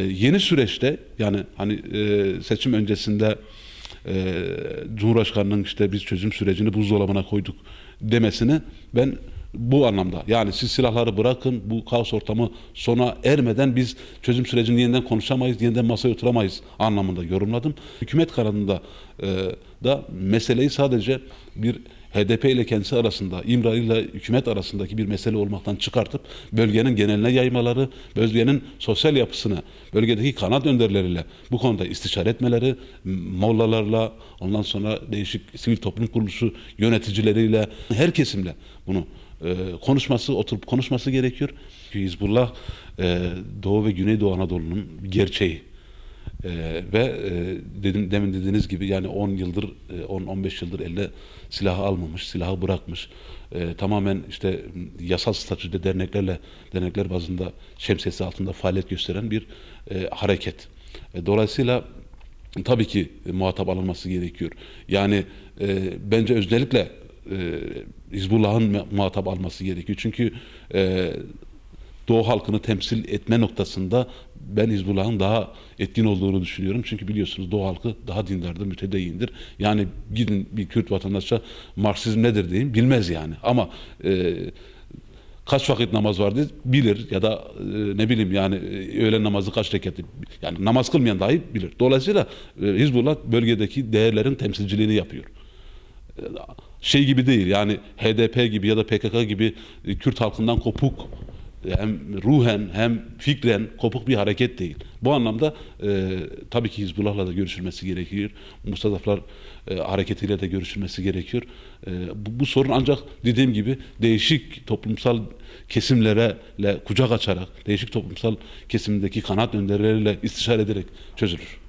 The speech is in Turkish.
Yeni süreçte yani hani seçim öncesinde Cumhurbaşkanı'nın işte biz çözüm sürecini buzdolabına koyduk demesini ben bu anlamda, yani siz silahları bırakın, bu kaos ortamı sona ermeden biz çözüm sürecini yeniden konuşamayız, yeniden masaya oturamayız anlamında yorumladım. Hükümet kararında da meseleyi sadece bir HDP ile kendisi arasında, İmralı ile hükümet arasındaki bir mesele olmaktan çıkartıp bölgenin geneline yaymaları, bölgenin sosyal yapısını, bölgedeki kanat önderleriyle bu konuda istişare etmeleri, mollalarla, ondan sonra değişik sivil toplum kuruluşu yöneticileriyle, her kesimle bunu oturup konuşması gerekiyor. Hizbullah Doğu ve Güneydoğu Anadolu'nun gerçeği. Demin dediğiniz gibi yani 10 yıldır, 10-15 yıldır eline silahı almamış, silahı bırakmış. Tamamen işte yasal statüde dernekler bazında şemsiyesi altında faaliyet gösteren bir hareket. Dolayısıyla tabii ki muhatap alınması gerekiyor. Yani bence özellikle Hizbullah'ın muhatap alması gerekiyor. Çünkü Doğu halkını temsil etme noktasında ben Hizbullah'ın daha etkin olduğunu düşünüyorum. Çünkü biliyorsunuz Doğu halkı daha dindardır, mütedeyindir. Yani gidin bir Kürt vatandaşa Marksizm nedir deyin, bilmez yani. Ama kaç vakit namaz vardır bilir, ya da ne bileyim yani öğlen namazı kaç rekatı, yani namaz kılmayan dahi bilir. Dolayısıyla Hizbullah bölgedeki değerlerin temsilciliğini yapıyor. Şey gibi değil yani, HDP gibi ya da PKK gibi Kürt halkından kopuk, hem ruhen hem fikren kopuk bir hareket değil. Bu anlamda tabii ki Hizbullah'la da görüşülmesi gerekiyor. Mustazaflar hareketiyle de görüşülmesi gerekiyor. Bu sorun ancak dediğim gibi değişik toplumsal kesimlerle kucak açarak, değişik toplumsal kesimdeki kanaat önderleriyle istişare ederek çözülür.